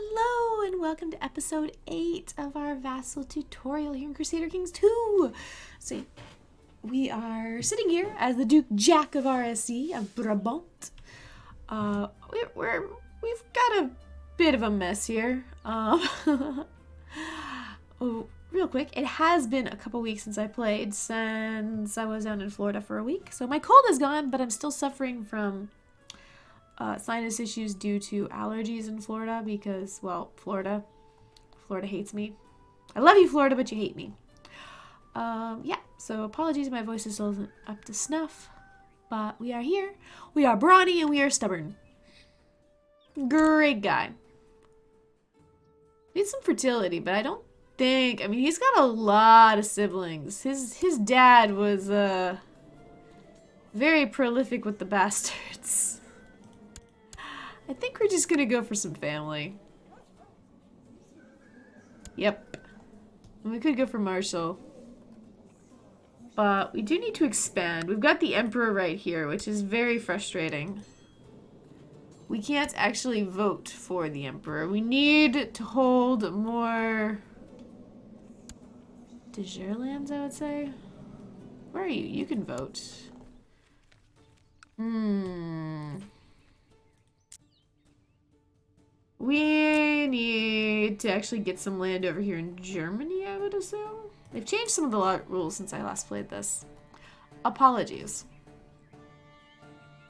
Hello and welcome to episode 8 of our Vassal tutorial here in Crusader Kings 2. So we are sitting here as the Duke Jack of RSC of Brabant. We've got a bit of a mess here. Oh, real quick, it has been a couple weeks since I played, since I was down in Florida for a week. So my cold is gone, but I'm still suffering from sinus issues due to allergies in Florida because, well, Florida hates me. I love you, Florida, but you hate me. Yeah, so apologies, my voice is still isn't up to snuff, but we are here. We are brawny and we are stubborn. Great guy. Needs some fertility, but I don't think, I mean, he's got a lot of siblings. His dad was very prolific with the bastards. I think we're just gonna go for some family. Yep. And we could go for Marshall. But we do need to expand. We've got the Emperor right here, which is very frustrating. We can't actually vote for the Emperor. We need to hold more de jure lands, I would say. Where are you? You can vote. We need to actually get some land over here in Germany, I would assume. They've changed some of the rules since I last played this. Apologies.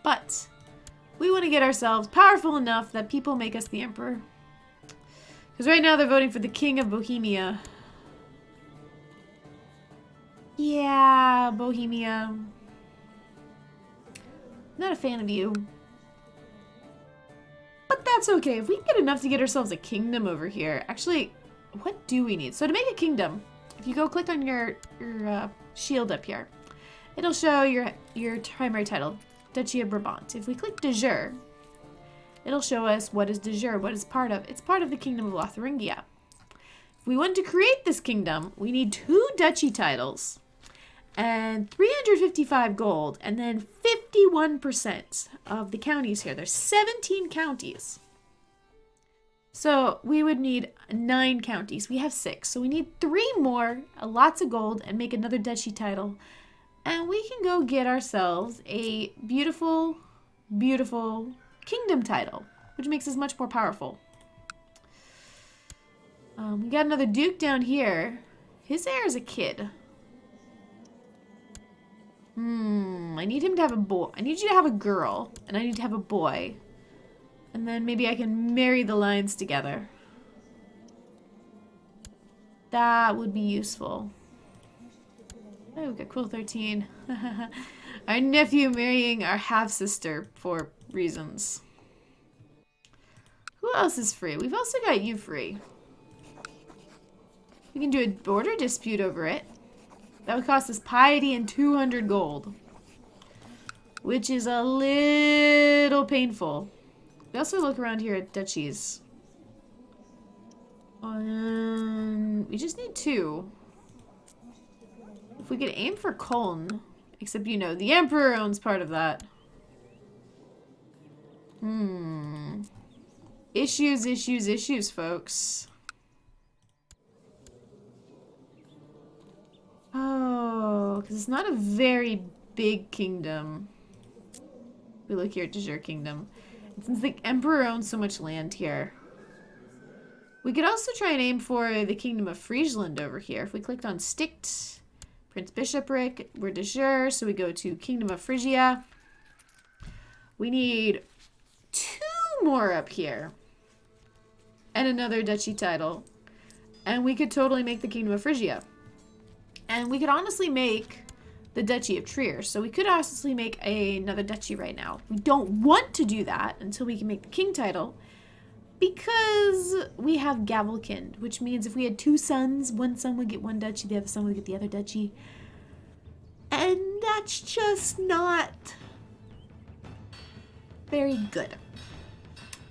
But we want to get ourselves powerful enough that people make us the emperor. Because right now they're voting for the King of Bohemia. Yeah, Bohemia. Not a fan of you. But that's okay. If we can get enough to get ourselves a kingdom over here. Actually, what do we need? So to make a kingdom, if you go click on your shield up here, it'll show your primary title, Duchy of Brabant. If we click de jure, it'll show us what is de jure, what is part of. It's part of the Kingdom of Lotharingia. If we want to create this kingdom, we need 2 duchy titles and 355 gold, and then 51% of the counties here. There's 17 counties. So we would need 9 counties. We have 6. So we need 3 more, lots of gold, and make another duchy title. And we can go get ourselves a beautiful, beautiful kingdom title, which makes us much more powerful. We got another duke down here. His heir is a kid. I need him to have a boy. I need you to have a girl, and I need to have a boy. And then maybe I can marry the lines together. That would be useful. Oh, we got Quill 13. Our nephew marrying our half-sister for reasons. Who else is free? We've also got you free. We can do a border dispute over it. That would cost us piety and 200 gold. Which is a little painful. We also look around here at duchies. We just need 2. If we could aim for Cologne. Except, you know, the Emperor owns part of that. Issues, issues, issues, folks. Oh, because it's not a very big kingdom. We look here at de jure kingdom. And since the emperor owns so much land here, we could also try and aim for the kingdom of Friesland over here. If we clicked on Sticht, Prince Bishopric, we're de jure, so we go to Kingdom of Phrygia. We need 2 more up here. And another duchy title. And we could totally make the Kingdom of Phrygia. And we could honestly make the Duchy of Trier. So we could honestly make another duchy right now. We don't want to do that until we can make the king title, because we have Gavelkind, which means if we had 2 sons, one son would get one duchy, the other son would get the other duchy. And that's just not very good.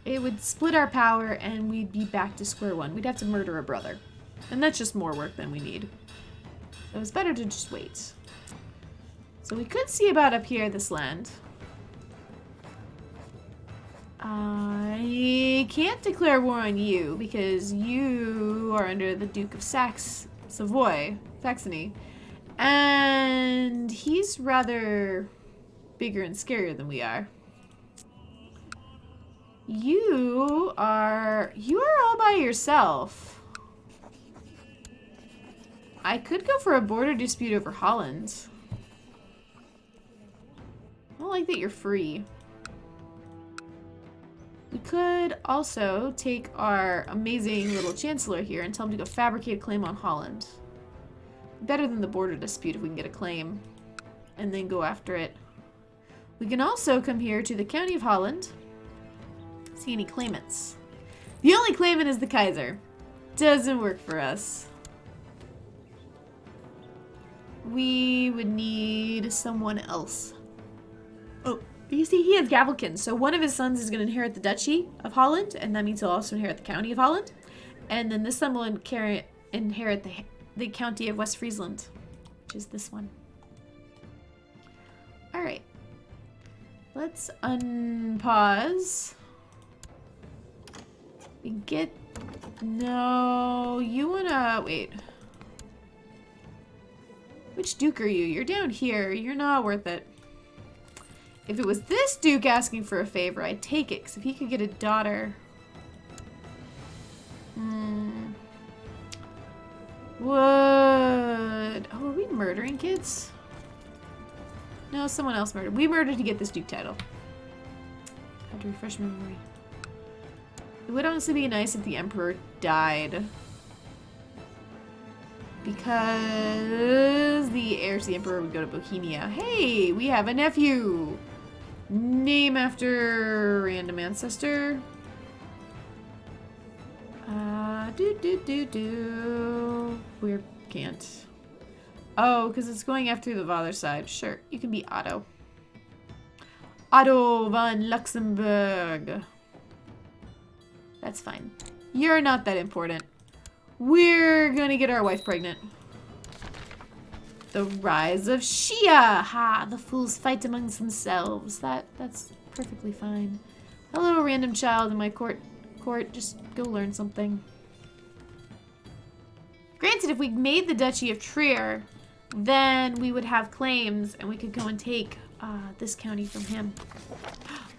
It would split our power and we'd be back to square one. We'd have to murder a brother. And that's just more work than we need. So it's better to just wait. So we could see about up here, this land. I we can't declare war on you because you are under the Duke of Savoy, Saxony. And he's rather bigger and scarier than we are. You are all by yourself. I could go for a border dispute over Holland. I don't like that you're free. We could also take our amazing little chancellor here and tell him to go fabricate a claim on Holland. Better than the border dispute if we can get a claim and then go after it. We can also come here to the County of Holland. See any claimants. The only claimant is the Kaiser. Doesn't work for us. We would need someone else. Oh, you see, he has Gavelkin, so one of his sons is going to inherit the Duchy of Holland, and that means he'll also inherit the County of Holland. And then this son will inherit the County of West Friesland, which is this one. Alright. Let's unpause. We get... No, you wanna... Wait. Which Duke are you? You're down here. You're not worth it. If it was this Duke asking for a favor, I'd take it, because if he could get a daughter... Would... Oh, are we murdering kids? No, someone else murdered. We murdered to get this Duke title. I have to refresh my memory. It would honestly be nice if the Emperor died. Because the heir to the Emperor would go to Bohemia. Hey, we have a nephew! Name after random ancestor. We can't. Oh, because it's going after the father's side. Sure, you can be Otto. Otto von Luxembourg. That's fine. You're not that important. We're gonna get our wife pregnant. The rise of Shia! Ha! The fools fight amongst themselves. That's perfectly fine. Hello, random child in my court. Just go learn something. Granted, if we made the Duchy of Trier, then we would have claims and we could go and take this county from him.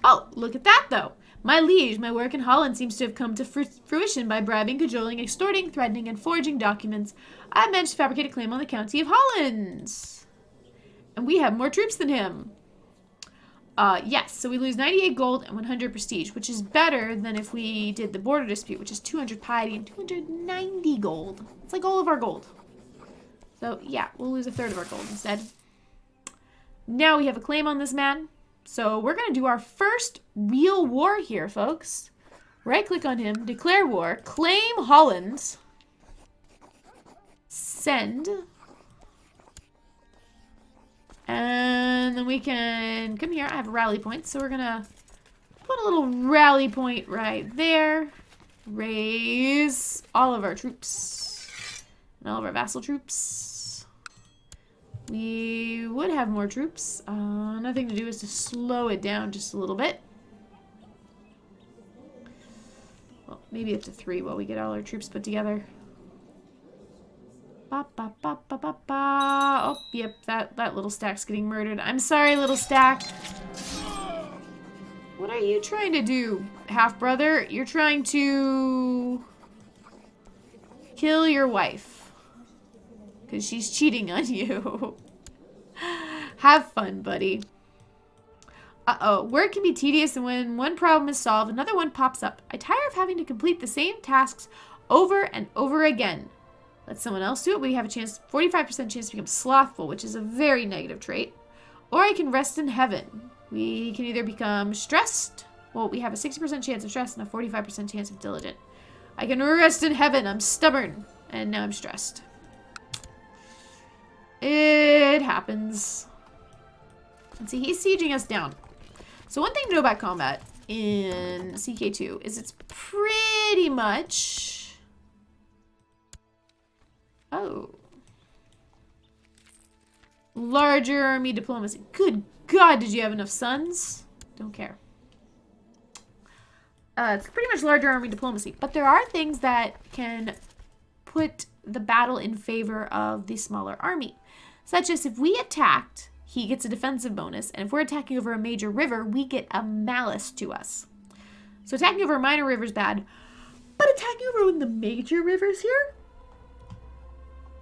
Oh, look at that, though. My liege, my work in Holland seems to have come to fruition by bribing, cajoling, extorting, threatening, and forging documents. I managed to fabricate a claim on the County of Holland. And we have more troops than him. Yes, so we lose 98 gold and 100 prestige, which is better than if we did the border dispute, which is 200 piety and 290 gold. It's like all of our gold. So, yeah, we'll lose a third of our gold instead. Now we have a claim on this man. So we're going to do our first real war here, folks. Right-click on him, declare war, claim Holland, send, and then we can come here. I have a rally point, so we're going to put a little rally point right there. Raise all of our troops and all of our vassal troops. We would have more troops. Nothing to do is to slow it down just a little bit. Well, maybe up to 3 while we get all our troops put together. Ba, ba, ba, ba, ba, ba. Oh, yep, that little stack's getting murdered. I'm sorry, little stack. What are you trying to do, half-brother? You're trying to kill your wife. Because she's cheating on you. Have fun, buddy. Uh-oh. Work can be tedious, and when one problem is solved, another one pops up. I tire of having to complete the same tasks over and over again. Let someone else do it. We have a chance, 45% chance to become slothful, which is a very negative trait. Or I can rest in heaven. We can either become stressed. Well, we have a 60% chance of stress and a 45% chance of diligent. I can rest in heaven. I'm stubborn. And now I'm stressed. It happens. And see, he's sieging us down. So one thing to know about combat in CK2 is it's pretty much... Oh. Larger army diplomacy. Good God, did you have enough sons? Don't care. It's pretty much larger army diplomacy. But there are things that can put the battle in favor of the smaller army. Such as if we attacked, he gets a defensive bonus. And if we're attacking over a major river, we get a malice to us. So attacking over a minor river is bad. But attacking over one of the major rivers here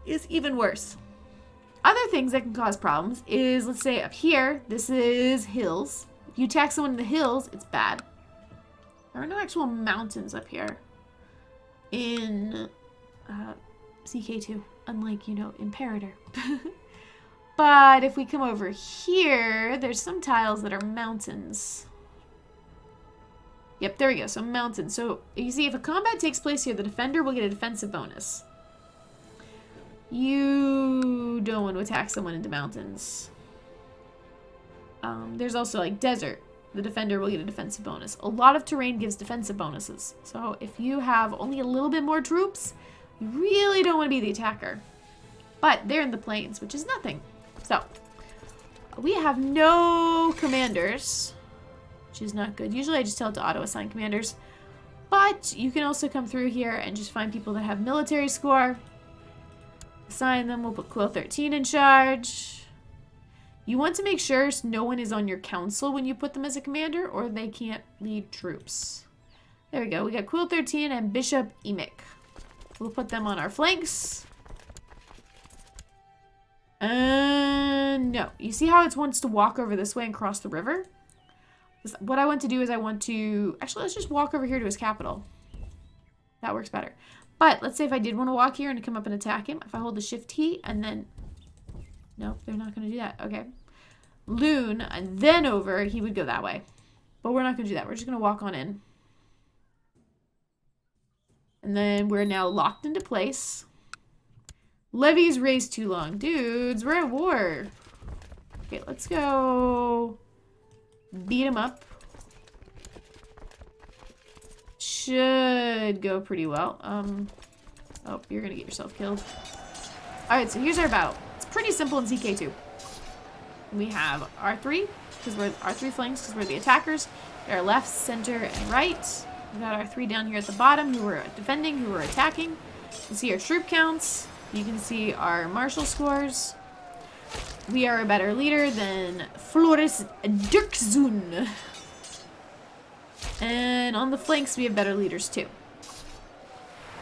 is even worse. Other things that can cause problems is, let's say up here, this is hills. If you attack someone in the hills, it's bad. There are no actual mountains up here in CK2, unlike, you know, Imperator. But if we come over here, there's some tiles that are mountains. Yep, there we go, so mountains. So you see, if a combat takes place here, the defender will get a defensive bonus. You don't want to attack someone into mountains. There's also like desert. The defender will get a defensive bonus. A lot of terrain gives defensive bonuses. So if you have only a little bit more troops, you really don't want to be the attacker. But they're in the plains, which is nothing. So we have no commanders, which is not good. Usually I just tell it to auto-assign commanders. But you can also come through here and just find people that have military score. Assign them. We'll put Quill 13 in charge. You want to make sure no one is on your council when you put them as a commander, or they can't lead troops. There we go. We got Quill 13 and Bishop Emic. We'll put them on our flanks. No. You see how it wants to walk over this way and cross the river? What I want to do is I want to... Actually, let's just walk over here to his capital. That works better. But let's say if I did want to walk here and come up and attack him, if I hold the shift key and then... Nope, they're not going to do that. Okay. Loon, and then over, he would go that way. But we're not going to do that. We're just going to walk on in. And then we're now locked into place. Levies raised too long. Dudes, we're at war. Okay, let's go beat him up. Should go pretty well. Oh, you're going to get yourself killed. Alright, so here's our battle. Pretty simple in CK2. We have R3, because we're R3 flanks, because we're the attackers. There are left, center, and right. We've got our 3 down here at the bottom, who are defending, who are attacking. You can see our troop counts. You can see our martial scores. We are a better leader than Floris Dirkzoon. And on the flanks, we have better leaders too.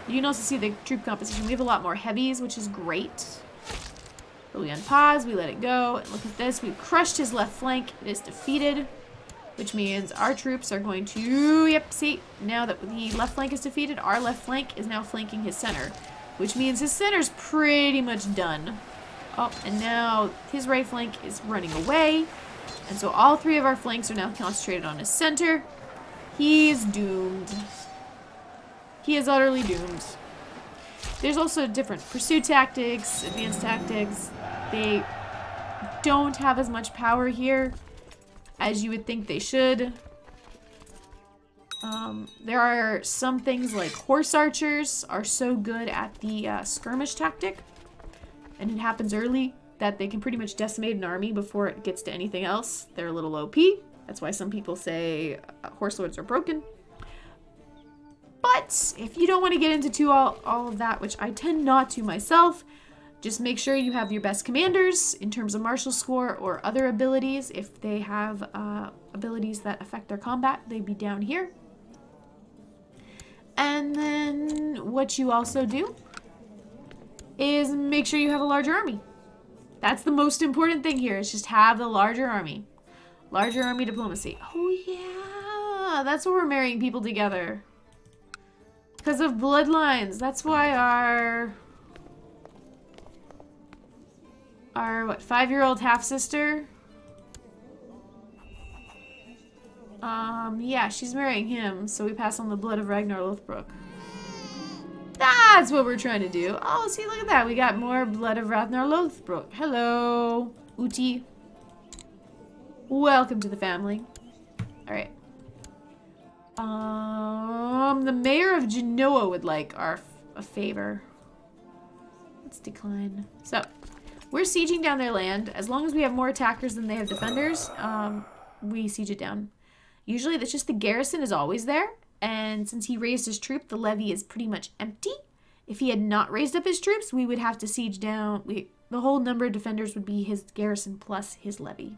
You can also see the troop composition. We have a lot more heavies, which is great. But we unpause, we let it go, and look at this. We've crushed his left flank. It is defeated, which means our troops are going to... Yep, see, now that the left flank is defeated, our left flank is now flanking his center, which means his center's pretty much done. Oh, and now his right flank is running away, and so all 3 of our flanks are now concentrated on his center. He's doomed. He is utterly doomed. There's also different pursuit tactics, advanced tactics. They don't have as much power here as you would think they should. There are some things like horse archers are so good at the skirmish tactic, and it happens early that they can pretty much decimate an army before it gets to anything else. They're a little OP. That's why some people say horse lords are broken. But if you don't want to get into all of that, which I tend not to myself, just make sure you have your best commanders in terms of martial score or other abilities. If they have abilities that affect their combat, they'd be down here. And then what you also do is make sure you have a larger army. That's the most important thing here, is just have the larger army. Larger army diplomacy. Oh yeah, that's why we're marrying people together. Because of bloodlines. That's why our what, 5-year-old half-sister? Yeah, she's marrying him, so we pass on the blood of Ragnar Lothbrok. That's what we're trying to do. Oh, see, look at that. We got more blood of Ragnar Lothbrok. Hello, Uti. Welcome to the family. Alright. The mayor of Genoa would like a favor. Let's decline. So, we're sieging down their land. As long as we have more attackers than they have defenders, we siege it down. Usually, that's just the garrison is always there. And since he raised his troop, the levy is pretty much empty. If he had not raised up his troops, we would have to siege down. The whole number of defenders would be his garrison plus his levy.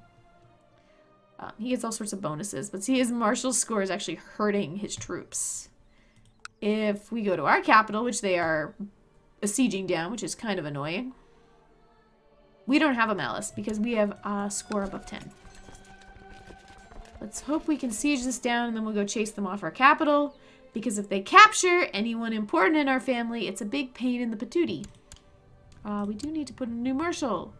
He gets all sorts of bonuses, but see, his martial score is actually hurting his troops. If we go to our capital, which they are besieging down, which is kind of annoying, we don't have a malice because we have a score above 10. Let's hope we can siege this down, and then we'll go chase them off our capital, because if they capture anyone important in our family, it's a big pain in the patootie. We do need to put in a new marshal.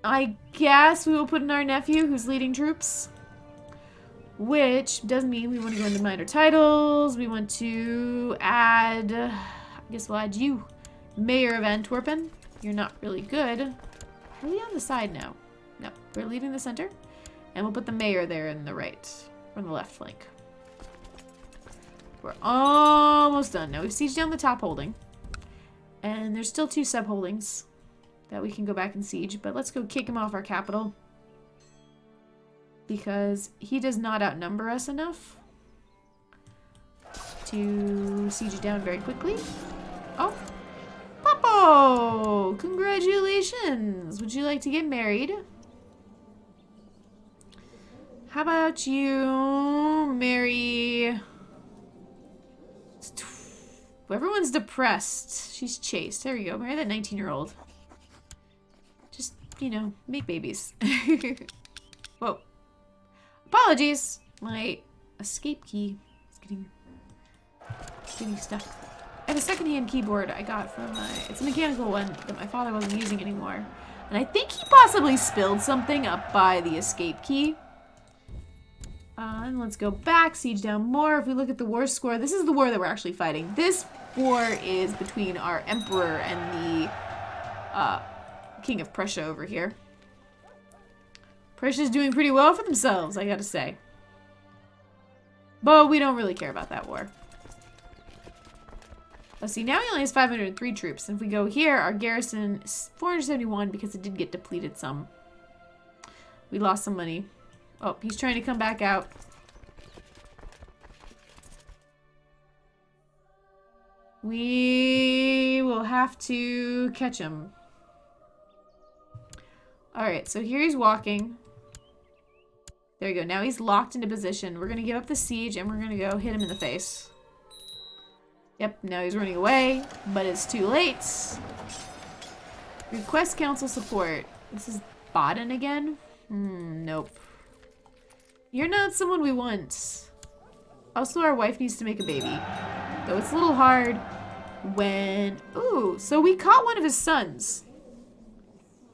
I guess we will put in our nephew, who's leading troops. Which does mean we want to go into minor titles. We want to add... I guess we'll add you. Mayor of Antwerpen. You're not really good. Are we on the side now? No. We're leaving the center. And we'll put the mayor there in the right. Or on the left flank. We're almost done. Now we've sieged down the top holding. And there's still 2 sub-holdings that we can go back and siege, but let's go kick him off our capital because he does not outnumber us enough to siege it down very quickly. Oh, Papo! Congratulations! Would you like to get married? How about you marry... Everyone's depressed. She's chaste. There we go. Marry that 19-year-old. Just, you know, make babies. Whoa. Apologies. My escape key is getting stuck. I have a secondhand keyboard I got from it's a mechanical one that my father wasn't using anymore. And I think he possibly spilled something up by the escape key. And let's go back, siege down more. If we look at the war score, this is the war that we're actually fighting. This war is between our emperor and the King of Prussia over here. Prussia's doing pretty well for themselves, I gotta say. But we don't really care about that war. Let's see, now he only has 503 troops. And if we go here, our garrison is 471 because it did get depleted some. We lost some money. Oh, he's trying to come back out. We will have to catch him. Alright, so here he's walking. There you go. Now he's locked into position. We're going to give up the siege and we're going to go hit him in the face. Yep, now he's running away, but it's too late. Request council support. This is Baden again? Nope. You're not someone we want. Also, our wife needs to make a baby. Though it's a little hard when... Ooh, so we caught one of his sons.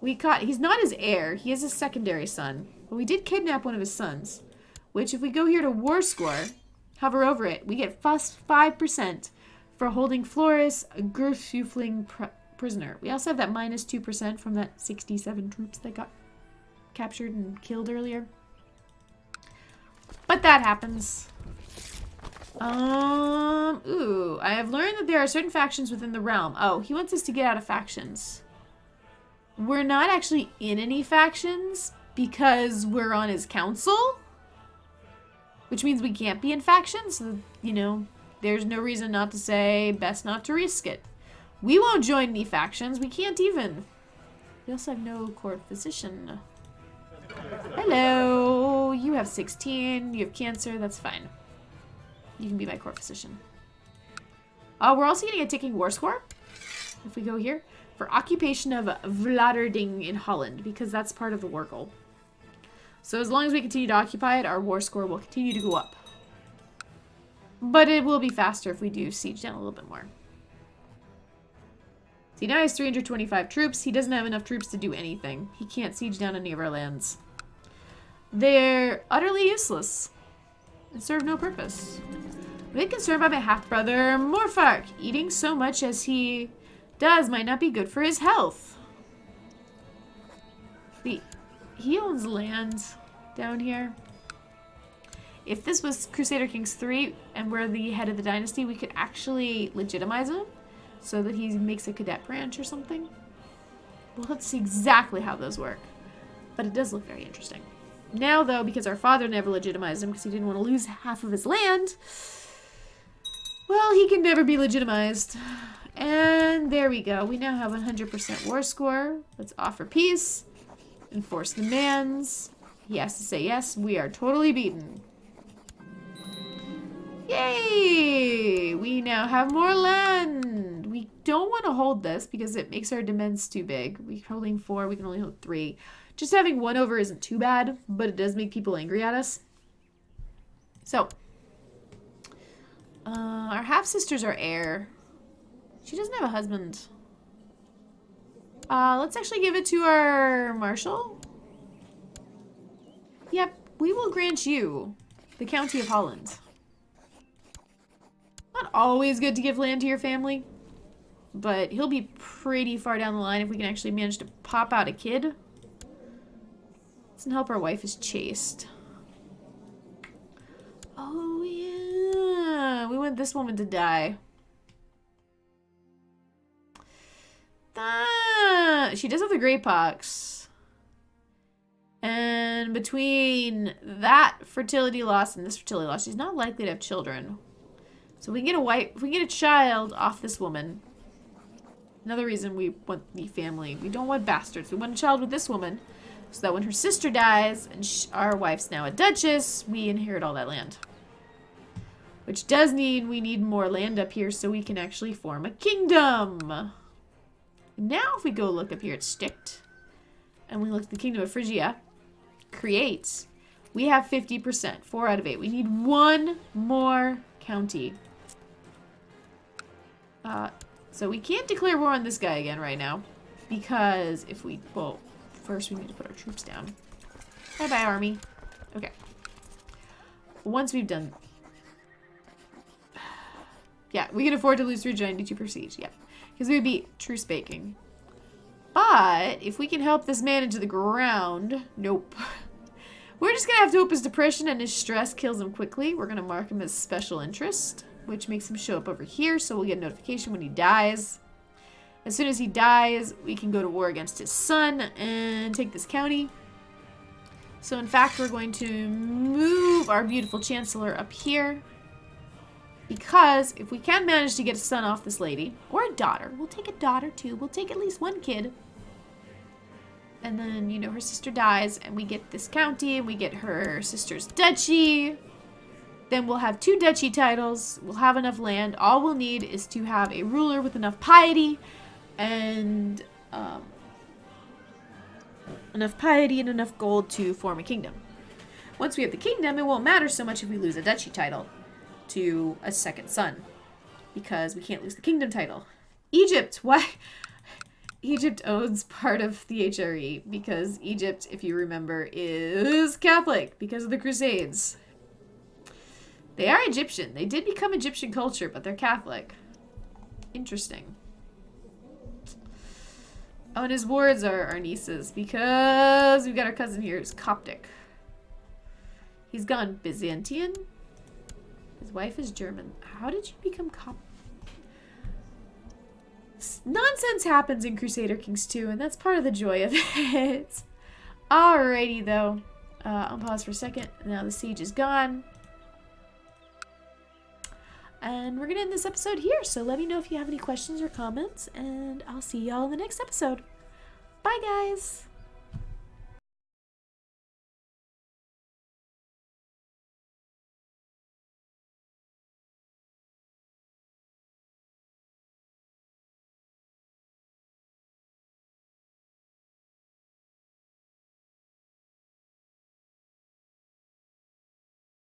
He's not his heir. He is a secondary son. But we did kidnap one of his sons. Which, if we go here to war score, hover over it, we get plus 5% for holding Floris, a Gerfufling prisoner. We also have that minus 2% from that 67 troops that got captured and killed earlier. But that happens. Ooh, I have learned that there are certain factions within the realm. Oh, he wants us to get out of factions. We're not actually in any factions because we're on his council. Which means we can't be in factions. So, you know, there's no reason not to say best not to risk it. We won't join any factions. We can't even. We also have no court physician. Hello. You have 16. You have cancer. That's fine. You can be my court physician. We're also getting a ticking war score. If we go here. For occupation of Vlaarding in Holland. Because that's part of the war goal. So as long as we continue to occupy it, our war score will continue to go up. But it will be faster if we do siege down a little bit more. See, now he has 325 troops. He doesn't have enough troops to do anything. He can't siege down any of our lands. They're utterly useless. And serve no purpose. I'm a bit concerned by my half-brother, Morfark. Eating so much as he does might not be good for his health. He owns land down here. If this was Crusader Kings 3 and we're the head of the dynasty, we could actually legitimize him so that he makes a cadet branch or something. We'll have to see exactly how those work. But it does look very interesting. Now, though, because our father never legitimized him because he didn't want to lose half of his land, well, he can never be legitimized. And there we go. We now have 100% war score. Let's offer peace. Enforce demands. He has to say yes. We are totally beaten. Yay! We now have more land. We don't want to hold this because it makes our demands too big. We're holding 4. We can only hold 3. Just having 1 over isn't too bad, but it does make people angry at us. So, our half-sister's our heir. She doesn't have a husband. Let's actually give it to our marshal. Yep, we will grant you the County of Holland. Not always good to give land to your family, but he'll be pretty far down the line if we can actually manage to pop out a kid. Doesn't help our wife is chaste. Oh yeah, we want this woman to die. She does have the great pox. And between that fertility loss and this fertility loss, she's not likely to have children. So we can get a wife, if we can get a child off this woman. Another reason we want the family. We don't want bastards. We want a child with this woman. So that when her sister dies and our wife's now a duchess, we inherit all that land. Which does mean we need more land up here so we can actually form a kingdom. Now if we go look up here at Sticht, and we look at the Kingdom of Phrygia, create, we have 50%, 4 out of 8. We need 1 more county. So we can't declare war on this guy again right now, because if we, well, first we need to put our troops down. Bye-bye, army. Okay. Once we've done, yeah, we can afford to lose 3 giant 2 per siege, yeah. Because we would be truce baking. But if we can help this man into the ground, nope. We're just going to have to hope his depression and his stress kills him quickly. We're going to mark him as special interest, which makes him show up over here. So we'll get a notification when he dies. As soon as he dies, we can go to war against his son and take this county. So in fact, we're going to move our beautiful chancellor up here. Because if we can manage to get a son off this lady, or a daughter, we'll take a daughter too. We'll take at least 1 kid. And then, you know, her sister dies and we get this county and we get her sister's duchy. Then we'll have 2 duchy titles. We'll have enough land. All we'll need is to have a ruler with enough piety and enough gold to form a kingdom. Once we have the kingdom, it won't matter so much if we lose a duchy title to a second son, because we can't lose the kingdom title. Egypt, why? Egypt owns part of the HRE because Egypt, if you remember, is Catholic because of the Crusades. They are Egyptian. They did become Egyptian culture, but they're Catholic. Interesting. Oh, and his wards are our nieces because we've got our cousin here who's Coptic. He's gone Byzantine. His wife is German. How did you become Coptic? Nonsense happens in Crusader Kings 2, and that's part of the joy of it. Alrighty, though. I'll pause for a second. Now the siege is gone. And we're going to end this episode here, so let me know if you have any questions or comments, and I'll see y'all in the next episode. Bye, guys!